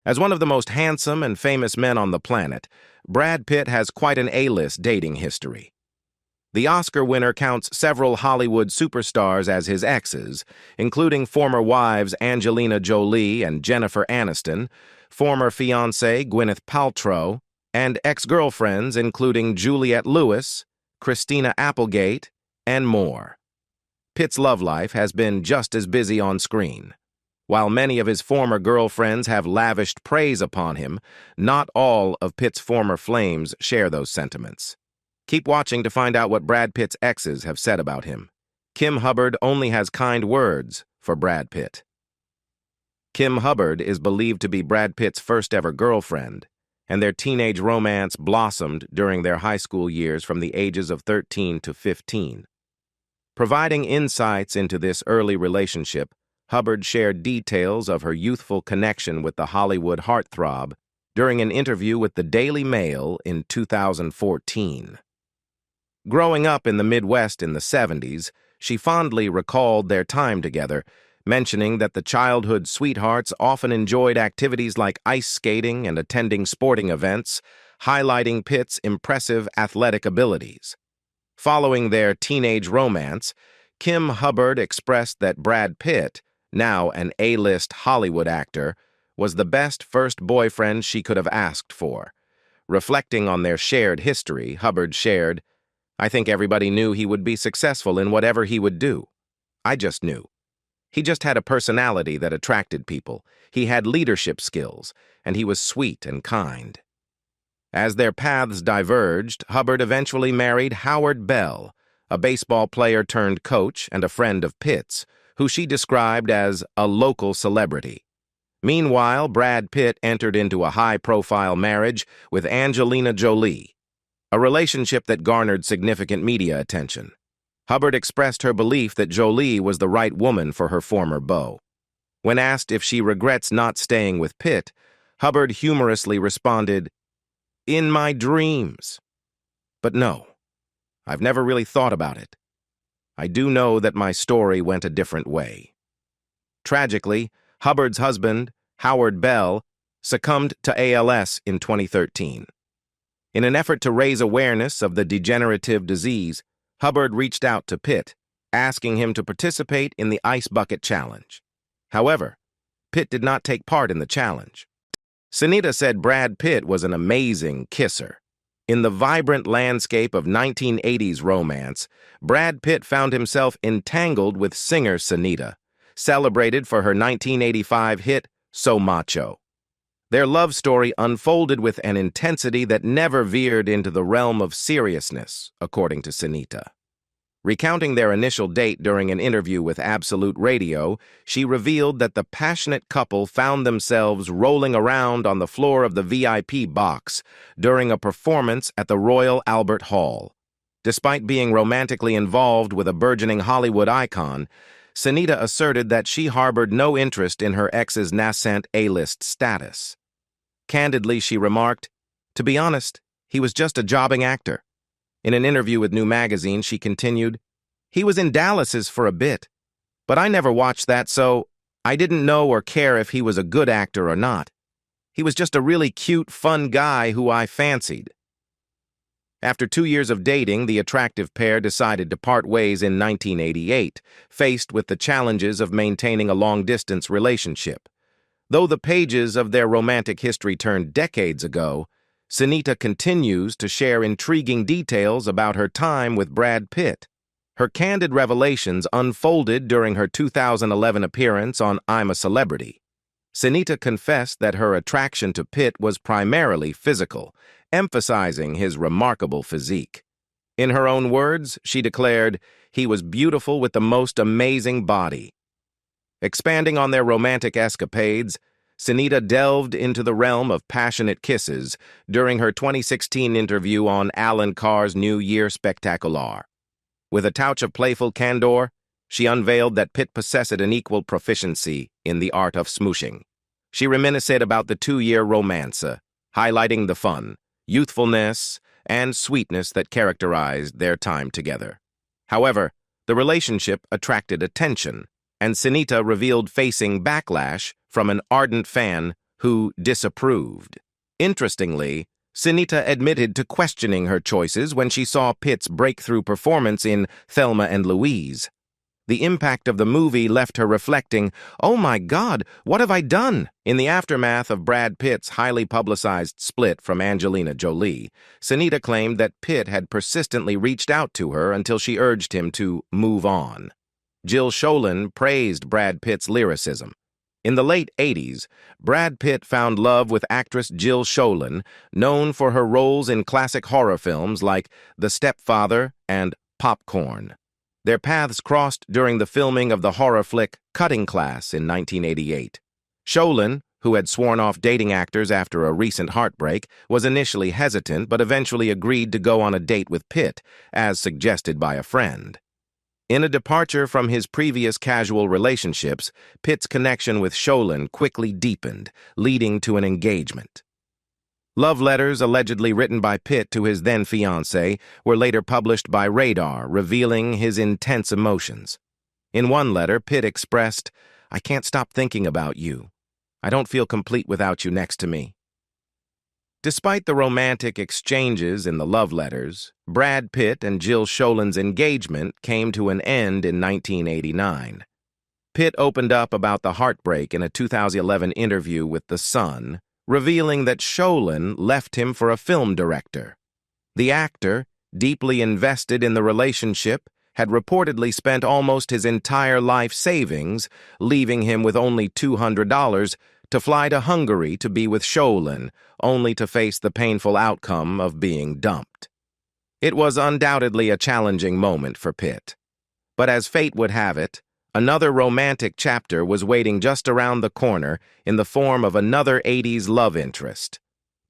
As one of the most handsome and famous men on the planet, Brad Pitt has quite an A-list dating history. The Oscar winner counts several Hollywood superstars as his exes, including former wives Angelina Jolie and Jennifer Aniston, former fiancée Gwyneth Paltrow, and ex-girlfriends including Juliette Lewis, Christina Applegate, and more. Pitt's love life has been just as busy on screen. While many of his former girlfriends have lavished praise upon him, not all of Pitt's former flames share those sentiments. Keep watching to find out what Brad Pitt's exes have said about him. Kim Hubbard only has kind words for Brad Pitt. Kim Hubbard is believed to be Brad Pitt's first-ever girlfriend, and their teenage romance blossomed during their high school years from the ages of 13 to 15. Providing insights into this early relationship, Hubbard shared details of her youthful connection with the Hollywood heartthrob during an interview with the Daily Mail in 2014. Growing up in the Midwest in the 70s, she fondly recalled their time together, mentioning that the childhood sweethearts often enjoyed activities like ice skating and attending sporting events, highlighting Pitt's impressive athletic abilities. Following their teenage romance, Kim Hubbard expressed that Brad Pitt, now an A-list Hollywood actor, was the best first boyfriend she could have asked for. Reflecting on their shared history, Hubbard shared, "I think everybody knew he would be successful in whatever he would do. I just knew. He just had a personality that attracted people. He had leadership skills, and he was sweet and kind." As their paths diverged, Hubbard eventually married Howard Bell, a baseball player turned coach and a friend of Pitt's, who she described as a local celebrity. Meanwhile, Brad Pitt entered into a high-profile marriage with Angelina Jolie, a relationship that garnered significant media attention. Hubbard expressed her belief that Jolie was the right woman for her former beau. When asked if she regrets not staying with Pitt, Hubbard humorously responded, "In my dreams. But no, I've never really thought about it. I do know that my story went a different way." Tragically, Hubbard's husband, Howard Bell, succumbed to ALS in 2013. In an effort to raise awareness of the degenerative disease, Hubbard reached out to Pitt, asking him to participate in the Ice Bucket Challenge. However, Pitt did not take part in the challenge. Sunita said Brad Pitt was an amazing kisser. In the vibrant landscape of 1980s romance, Brad Pitt found himself entangled with singer Sunita, celebrated for her 1985 hit, So Macho. Their love story unfolded with an intensity that never veered into the realm of seriousness, according to Sunita. Recounting their initial date during an interview with Absolute Radio, she revealed that the passionate couple found themselves rolling around on the floor of the VIP box during a performance at the Royal Albert Hall. Despite being romantically involved with a burgeoning Hollywood icon, Sunita asserted that she harbored no interest in her ex's nascent A-list status. Candidly, she remarked, "To be honest, he was just a jobbing actor." In an interview with New Magazine, she continued, "He was in Dallas's for a bit, but I never watched that, so I didn't know or care if he was a good actor or not. He was just a really cute, fun guy who I fancied." After 2 years of dating, the attractive pair decided to part ways in 1988, faced with the challenges of maintaining a long-distance relationship. Though the pages of their romantic history turned decades ago, Sunita continues to share intriguing details about her time with Brad Pitt. Her candid revelations unfolded during her 2011 appearance on I'm a Celebrity. Sunita confessed that her attraction to Pitt was primarily physical, emphasizing his remarkable physique. In her own words, she declared, "He was beautiful with the most amazing body." Expanding on their romantic escapades, Sunita delved into the realm of passionate kisses during her 2016 interview on Alan Carr's New Year Spectacular. With a touch of playful candor, she unveiled that Pitt possessed an equal proficiency in the art of smooshing. She reminisced about the 2-year romance, highlighting the fun, youthfulness, and sweetness that characterized their time together. However, the relationship attracted attention, and Sunita revealed facing backlash from an ardent fan who disapproved. Interestingly, Sunita admitted to questioning her choices when she saw Pitt's breakthrough performance in Thelma and Louise. The impact of the movie left her reflecting, "Oh my God, what have I done?" In the aftermath of Brad Pitt's highly publicized split from Angelina Jolie, Sunita claimed that Pitt had persistently reached out to her until she urged him to move on. Jill Schoelen praised Brad Pitt's lyricism. In the late 80s, Brad Pitt found love with actress Jill Schoelen, known for her roles in classic horror films like The Stepfather and Popcorn. Their paths crossed during the filming of the horror flick Cutting Class in 1988. Schoelen, who had sworn off dating actors after a recent heartbreak, was initially hesitant but eventually agreed to go on a date with Pitt, as suggested by a friend. In a departure from his previous casual relationships, Pitt's connection with Schoelen quickly deepened, leading to an engagement. Love letters allegedly written by Pitt to his then-fiancée were later published by Radar, revealing his intense emotions. In one letter, Pitt expressed, "I can't stop thinking about you. I don't feel complete without you next to me." Despite the romantic exchanges in the love letters, Brad Pitt and Jill Schoelen's engagement came to an end in 1989. Pitt opened up about the heartbreak in a 2011 interview with The Sun, revealing that Schoelen left him for a film director. The actor, deeply invested in the relationship, had reportedly spent almost his entire life savings, leaving him with only $200 to fly to Hungary to be with Schoelen, only to face the painful outcome of being dumped. It was undoubtedly a challenging moment for Pitt. But as fate would have it, another romantic chapter was waiting just around the corner in the form of another 80s love interest.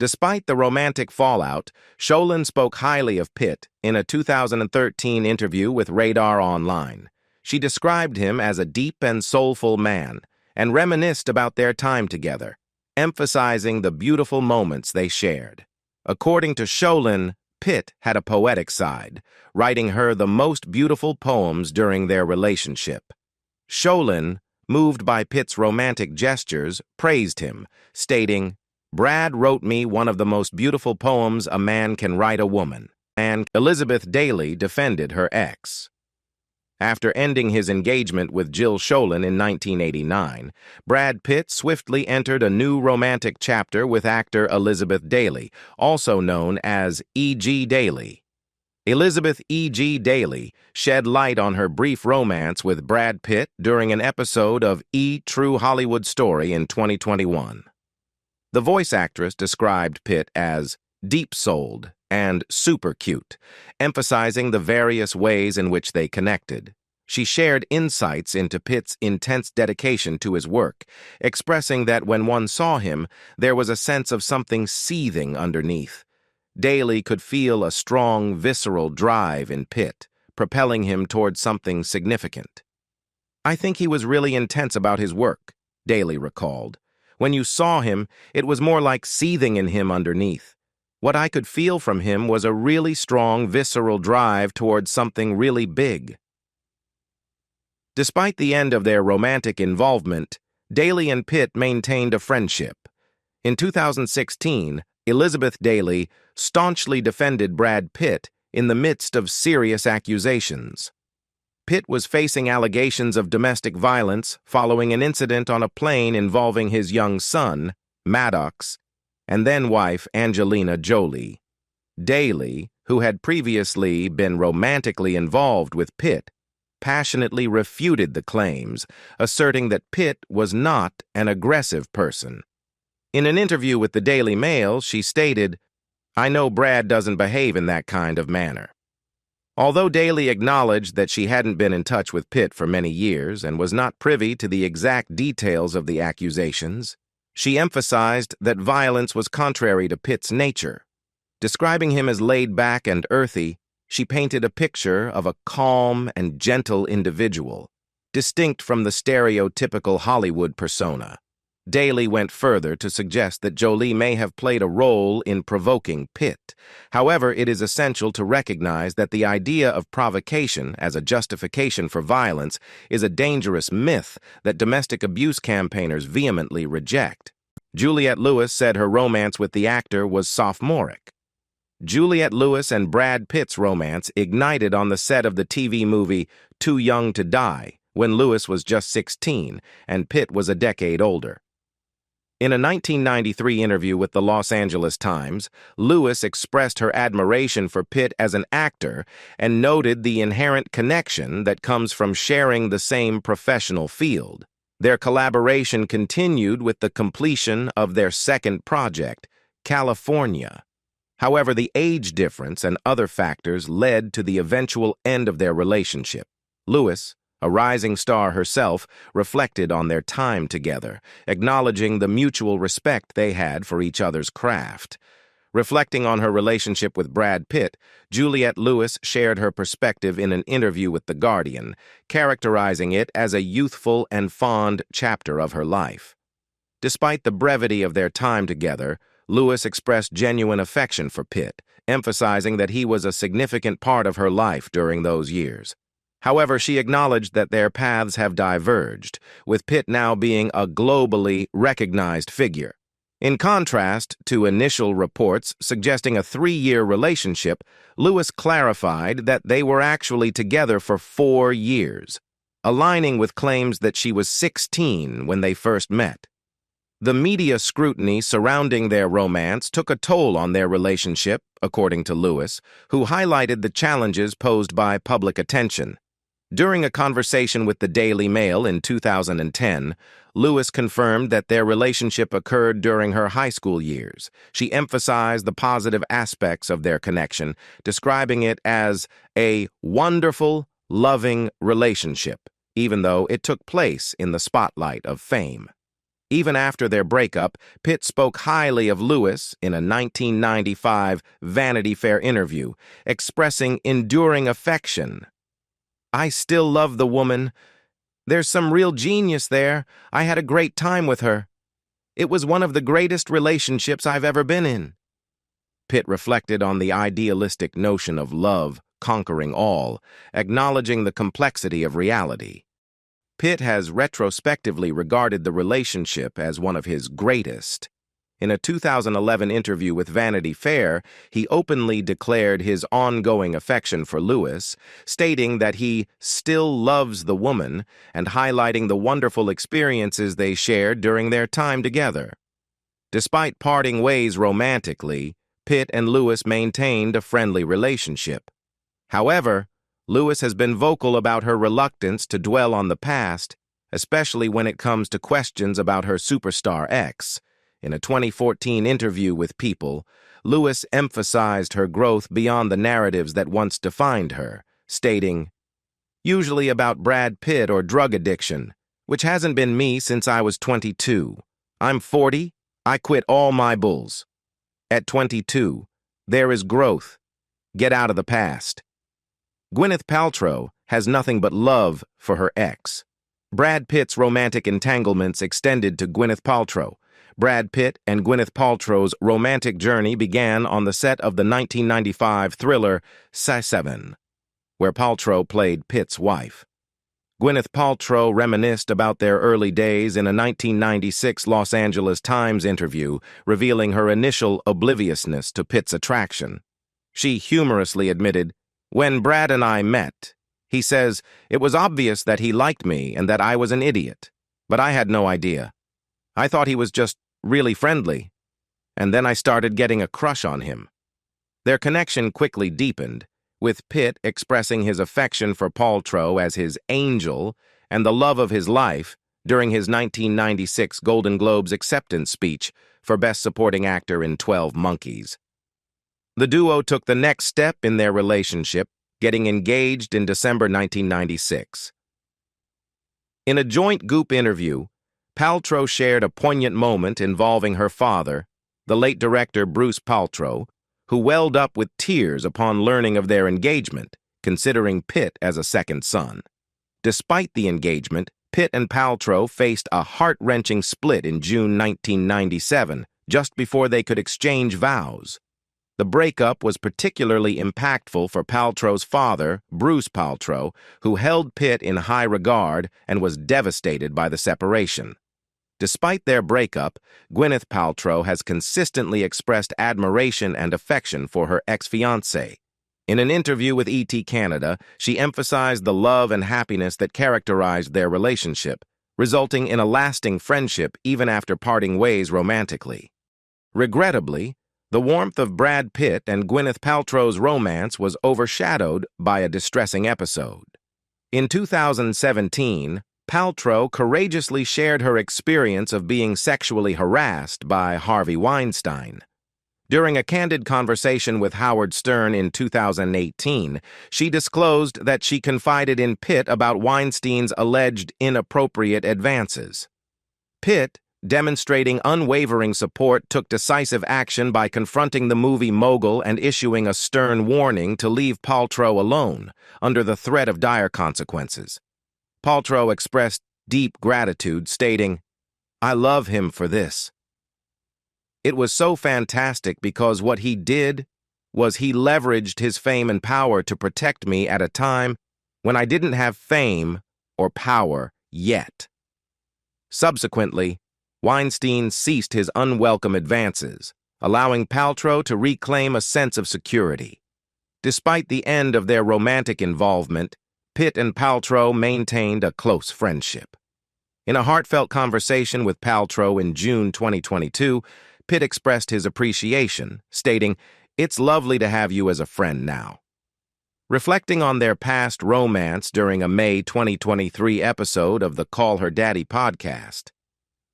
Despite the romantic fallout, Schoelen spoke highly of Pitt in a 2013 interview with Radar Online. She described him as a deep and soulful man, and reminisced about their time together, emphasizing the beautiful moments they shared. According to Schoelen, Pitt had a poetic side, writing her the most beautiful poems during their relationship. Schoelen, moved by Pitt's romantic gestures, praised him, stating, "Brad wrote me one of the most beautiful poems a man can write a woman." And Elizabeth Daily defended her ex. After ending his engagement with Jill Schoelen in 1989, Brad Pitt swiftly entered a new romantic chapter with actor Elizabeth Daily, also known as E.G. Daily. Elizabeth E.G. Daily shed light on her brief romance with Brad Pitt during an episode of True Hollywood Story in 2021. The voice actress described Pitt as deep-souled and super cute, emphasizing the various ways in which they connected. She shared insights into Pitt's intense dedication to his work, expressing that when one saw him, there was a sense of something seething underneath. Daly could feel a strong, visceral drive in Pitt, propelling him towards something significant. "I think he was really intense about his work," Daly recalled. "When you saw him, it was more like seething in him underneath. What I could feel from him was a really strong, visceral drive towards something really big." Despite the end of their romantic involvement, Daly and Pitt maintained a friendship. In 2016, Elizabeth Daly staunchly defended Brad Pitt in the midst of serious accusations. Pitt was facing allegations of domestic violence following an incident on a plane involving his young son, Maddox, and then-wife Angelina Jolie. Daly, who had previously been romantically involved with Pitt, passionately refuted the claims, asserting that Pitt was not an aggressive person. In an interview with the Daily Mail, she stated, "I know Brad doesn't behave in that kind of manner." Although Daly acknowledged that she hadn't been in touch with Pitt for many years and was not privy to the exact details of the accusations, she emphasized that violence was contrary to Pitt's nature. Describing him as laid-back and earthy, she painted a picture of a calm and gentle individual, distinct from the stereotypical Hollywood persona. Daly went further to suggest that Jolie may have played a role in provoking Pitt. However, it is essential to recognize that the idea of provocation as a justification for violence is a dangerous myth that domestic abuse campaigners vehemently reject. Juliette Lewis said her romance with the actor was sophomoric. Juliette Lewis and Brad Pitt's romance ignited on the set of the TV movie Too Young to Die, when Lewis was just 16 and Pitt was a decade older. In a 1993 interview with the Los Angeles Times, Lewis expressed her admiration for Pitt as an actor and noted the inherent connection that comes from sharing the same professional field. Their collaboration continued with the completion of their second project, California. However, the age difference and other factors led to the eventual end of their relationship. Lewis, a rising star herself, reflected on their time together, acknowledging the mutual respect they had for each other's craft. Reflecting on her relationship with Brad Pitt, Juliette Lewis shared her perspective in an interview with The Guardian, characterizing it as a youthful and fond chapter of her life. Despite the brevity of their time together, Lewis expressed genuine affection for Pitt, emphasizing that he was a significant part of her life during those years. However, she acknowledged that their paths have diverged, with Pitt now being a globally recognized figure. In contrast to initial reports suggesting a 3-year relationship, Lewis clarified that they were actually together for 4 years, aligning with claims that she was 16 when they first met. The media scrutiny surrounding their romance took a toll on their relationship, according to Lewis, who highlighted the challenges posed by public attention. During a conversation with the Daily Mail in 2010, Lewis confirmed that their relationship occurred during her high school years. She emphasized the positive aspects of their connection, describing it as a wonderful, loving relationship, even though it took place in the spotlight of fame. Even after their breakup, Pitt spoke highly of Lewis in a 1995 Vanity Fair interview, expressing enduring affection. "I still love the woman. There's some real genius there. I had a great time with her. It was one of the greatest relationships I've ever been in." Pitt reflected on the idealistic notion of love conquering all, acknowledging the complexity of reality. Pitt has retrospectively regarded the relationship as one of his greatest. In a 2011 interview with Vanity Fair, he openly declared his ongoing affection for Lewis, stating that he still loves the woman and highlighting the wonderful experiences they shared during their time together. Despite parting ways romantically, Pitt and Lewis maintained a friendly relationship. However, Lewis has been vocal about her reluctance to dwell on the past, especially when it comes to questions about her superstar ex. In a 2014 interview with People, Lewis emphasized her growth beyond the narratives that once defined her, stating, "Usually about Brad Pitt or drug addiction, which hasn't been me since I was 22. I'm 40, I quit all my bulls. At 22, there is growth. Get out of the past." Gwyneth Paltrow has nothing but love for her ex. Brad Pitt's romantic entanglements extended to Gwyneth Paltrow. Brad Pitt and Gwyneth Paltrow's romantic journey began on the set of the 1995 thriller Exes, where Paltrow played Pitt's wife. Gwyneth Paltrow reminisced about their early days in a 1996 Los Angeles Times interview, revealing her initial obliviousness to Pitt's attraction. She humorously admitted, "When Brad and I met, he says, it was obvious that he liked me and that I was an idiot, but I had no idea. I thought he was just really friendly, and then I started getting a crush on him." Their connection quickly deepened, with Pitt expressing his affection for Paltrow as his angel and the love of his life during his 1996 Golden Globes acceptance speech for Best Supporting Actor in 12 Monkeys. The duo took the next step in their relationship, getting engaged in December 1996. In a joint Goop interview, Paltrow shared a poignant moment involving her father, the late director Bruce Paltrow, who welled up with tears upon learning of their engagement, considering Pitt as a second son. Despite the engagement, Pitt and Paltrow faced a heart-wrenching split in June 1997, just before they could exchange vows. The breakup was particularly impactful for Paltrow's father, Bruce Paltrow, who held Pitt in high regard and was devastated by the separation. Despite their breakup, Gwyneth Paltrow has consistently expressed admiration and affection for her ex-fiancé. In an interview with ET Canada, she emphasized the love and happiness that characterized their relationship, resulting in a lasting friendship even after parting ways romantically. Regrettably, the warmth of Brad Pitt and Gwyneth Paltrow's romance was overshadowed by a distressing episode. In 2017, Paltrow courageously shared her experience of being sexually harassed by Harvey Weinstein. During a candid conversation with Howard Stern in 2018, she disclosed that she confided in Pitt about Weinstein's alleged inappropriate advances. Pitt, demonstrating unwavering support, took decisive action by confronting the movie mogul and issuing a stern warning to leave Paltrow alone, under the threat of dire consequences. Paltrow expressed deep gratitude, stating, "I love him for this. It was so fantastic because what he did was he leveraged his fame and power to protect me at a time when I didn't have fame or power yet." Subsequently, Weinstein ceased his unwelcome advances, allowing Paltrow to reclaim a sense of security. Despite the end of their romantic involvement, Pitt and Paltrow maintained a close friendship. In a heartfelt conversation with Paltrow in June 2022, Pitt expressed his appreciation, stating, "It's lovely to have you as a friend now." Reflecting on their past romance during a May 2023 episode of the Call Her Daddy podcast,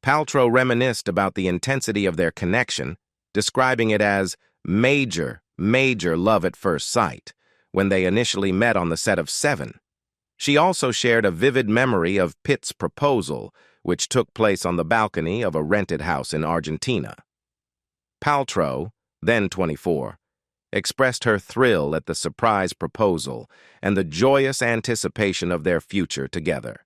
Paltrow reminisced about the intensity of their connection, describing it as major love at first sight when they initially met on the set of Seven. She also shared a vivid memory of Pitt's proposal, which took place on the balcony of a rented house in Argentina. Paltrow, then 24, expressed her thrill at the surprise proposal and the joyous anticipation of their future together.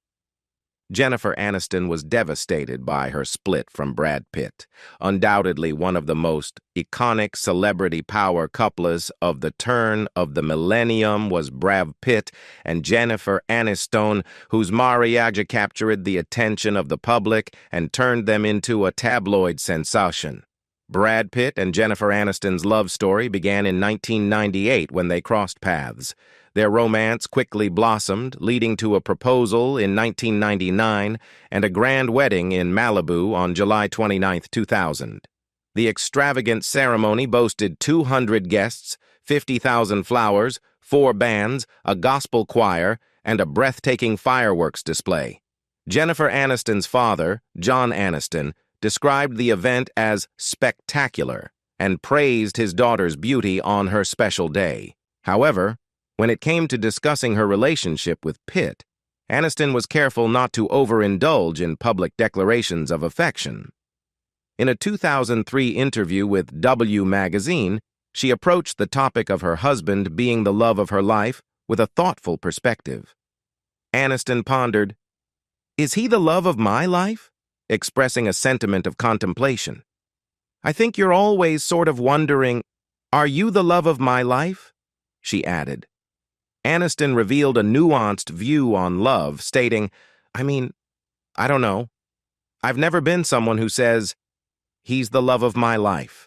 Jennifer Aniston was devastated by her split from Brad Pitt, undoubtedly one of the most iconic celebrity power couples of the turn of the millennium was Brad Pitt and Jennifer Aniston, whose mariage captured the attention of the public and turned them into a tabloid sensation. Brad Pitt and Jennifer Aniston's love story began in 1998 when they crossed paths. Their romance quickly blossomed, leading to a proposal in 1999 and a grand wedding in Malibu on July 29, 2000. The extravagant ceremony boasted 200 guests, 50,000 flowers, 4 bands, a gospel choir, and a breathtaking fireworks display. Jennifer Aniston's father, John Aniston, described the event as spectacular and praised his daughter's beauty on her special day. However, when it came to discussing her relationship with Pitt, Aniston was careful not to overindulge in public declarations of affection. In a 2003 interview with W magazine, she approached the topic of her husband being the love of her life with a thoughtful perspective. Aniston pondered, "Is he the love of my life?" expressing a sentiment of contemplation. "I think you're always sort of wondering, are you the love of my life?" she added. Aniston revealed a nuanced view on love, stating, I don't know. I've never been someone who says, he's the love of my life.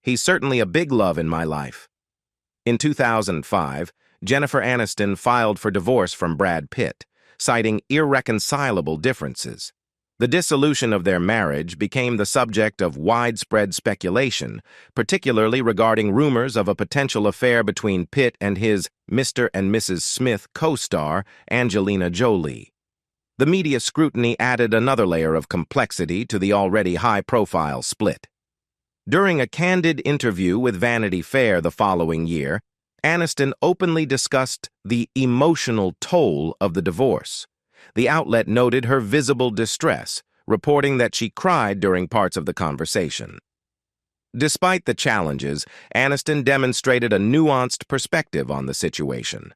He's certainly a big love in my life." In 2005, Jennifer Aniston filed for divorce from Brad Pitt, citing irreconcilable differences. The dissolution of their marriage became the subject of widespread speculation, particularly regarding rumors of a potential affair between Pitt and his Mr. and Mrs. Smith co-star, Angelina Jolie. The media scrutiny added another layer of complexity to the already high-profile split. During a candid interview with Vanity Fair the following year, Aniston openly discussed the emotional toll of the divorce. The outlet noted her visible distress, reporting that she cried during parts of the conversation. Despite the challenges, Aniston demonstrated a nuanced perspective on the situation.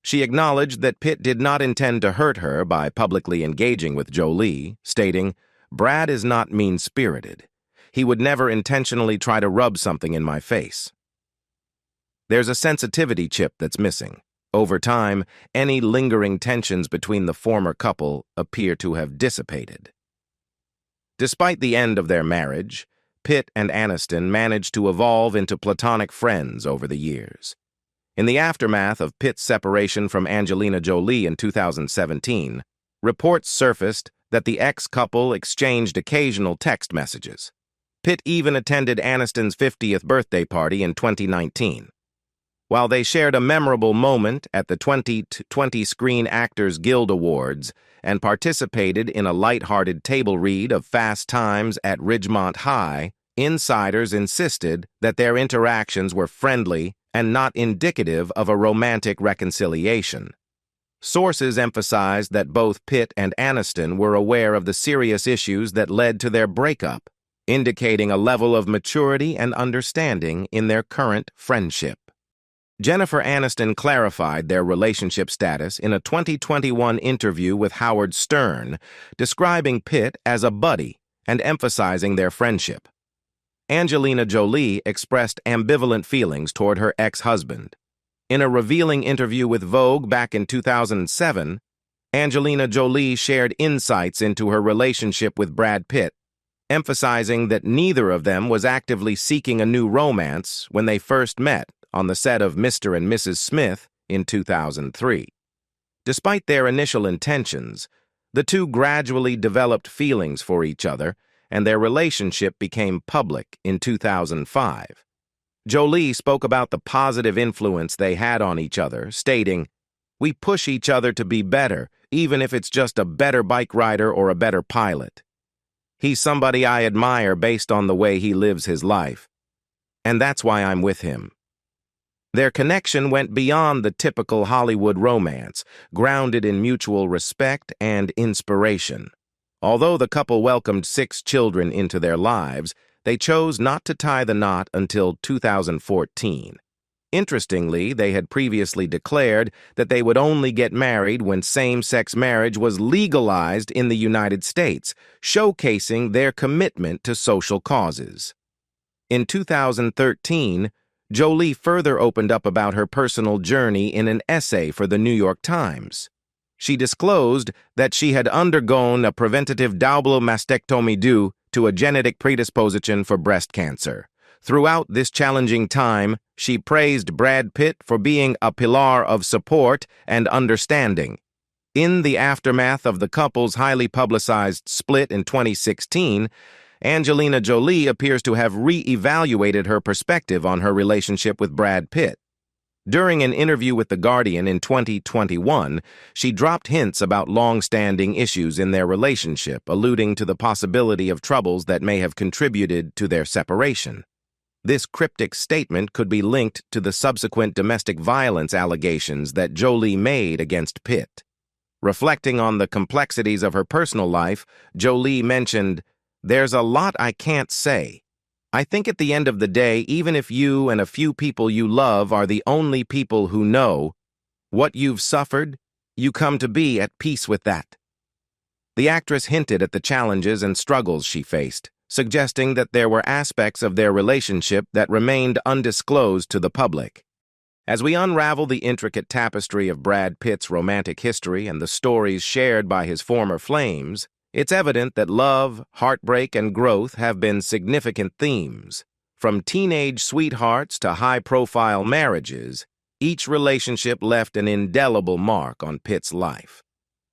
She acknowledged that Pitt did not intend to hurt her by publicly engaging with Jolie, stating, "Brad is not mean-spirited. He would never intentionally try to rub something in my face." There's a sensitivity chip that's missing. Over time, any lingering tensions between the former couple appear to have dissipated. Despite the end of their marriage, Pitt and Aniston managed to evolve into platonic friends over the years. In the aftermath of Pitt's separation from Angelina Jolie in 2017, reports surfaced that the ex-couple exchanged occasional text messages. Pitt even attended Aniston's 50th birthday party in 2019. While they shared a memorable moment at the 2020 Screen Actors Guild Awards and participated in a light-hearted table read of Fast Times at Ridgemont High, insiders insisted that their interactions were friendly and not indicative of a romantic reconciliation. Sources emphasized that both Pitt and Aniston were aware of the serious issues that led to their breakup, indicating a level of maturity and understanding in their current friendship. Jennifer Aniston clarified their relationship status in a 2021 interview with Howard Stern, describing Pitt as a buddy and emphasizing their friendship. Angelina Jolie expressed ambivalent feelings toward her ex-husband. In a revealing interview with Vogue back in 2007, Angelina Jolie shared insights into her relationship with Brad Pitt, emphasizing that neither of them was actively seeking a new romance when they first met on the set of Mr. and Mrs. Smith in 2003. Despite their initial intentions, the two gradually developed feelings for each other, and their relationship became public in 2005. Jolie spoke about the positive influence they had on each other, stating, "We push each other to be better, even if it's just a better bike rider or a better pilot. He's somebody I admire based on the way he lives his life, and that's why I'm with him." Their connection went beyond the typical Hollywood romance, grounded in mutual respect and inspiration. Although the couple welcomed 6 children into their lives, they chose not to tie the knot until 2014. Interestingly, they had previously declared that they would only get married when same-sex marriage was legalized in the United States, showcasing their commitment to social causes. In 2013, Jolie further opened up about her personal journey in an essay for the New York Times. She disclosed that she had undergone a preventative double mastectomy due to a genetic predisposition for breast cancer. Throughout this challenging time, she praised Brad Pitt for being a pillar of support and understanding. In the aftermath of the couple's highly publicized split in 2016, Angelina Jolie appears to have re-evaluated her perspective on her relationship with Brad Pitt. During an interview with The Guardian in 2021, she dropped hints about long-standing issues in their relationship, alluding to the possibility of troubles that may have contributed to their separation. This cryptic statement could be linked to the subsequent domestic violence allegations that Jolie made against Pitt. Reflecting on the complexities of her personal life, Jolie mentioned, "There's a lot I can't say. I think at the end of the day, even if you and a few people you love are the only people who know what you've suffered, you come to be at peace with that." The actress hinted at the challenges and struggles she faced, suggesting that there were aspects of their relationship that remained undisclosed to the public. As we unravel the intricate tapestry of Brad Pitt's romantic history and the stories shared by his former flames, it's evident that love, heartbreak, and growth have been significant themes. From teenage sweethearts to high-profile marriages, each relationship left an indelible mark on Pitt's life.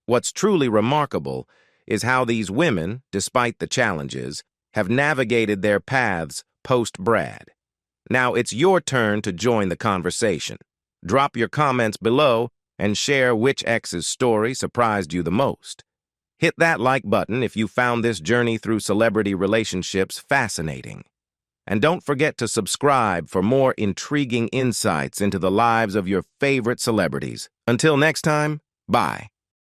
What's truly remarkable is how these women, despite the challenges, have navigated their paths post-Brad. Now it's your turn to join the conversation. Drop your comments below and share which ex's story surprised you the most. Hit that like button if you found this journey through celebrity relationships fascinating. And don't forget to subscribe for more intriguing insights into the lives of your favorite celebrities. Until next time, bye.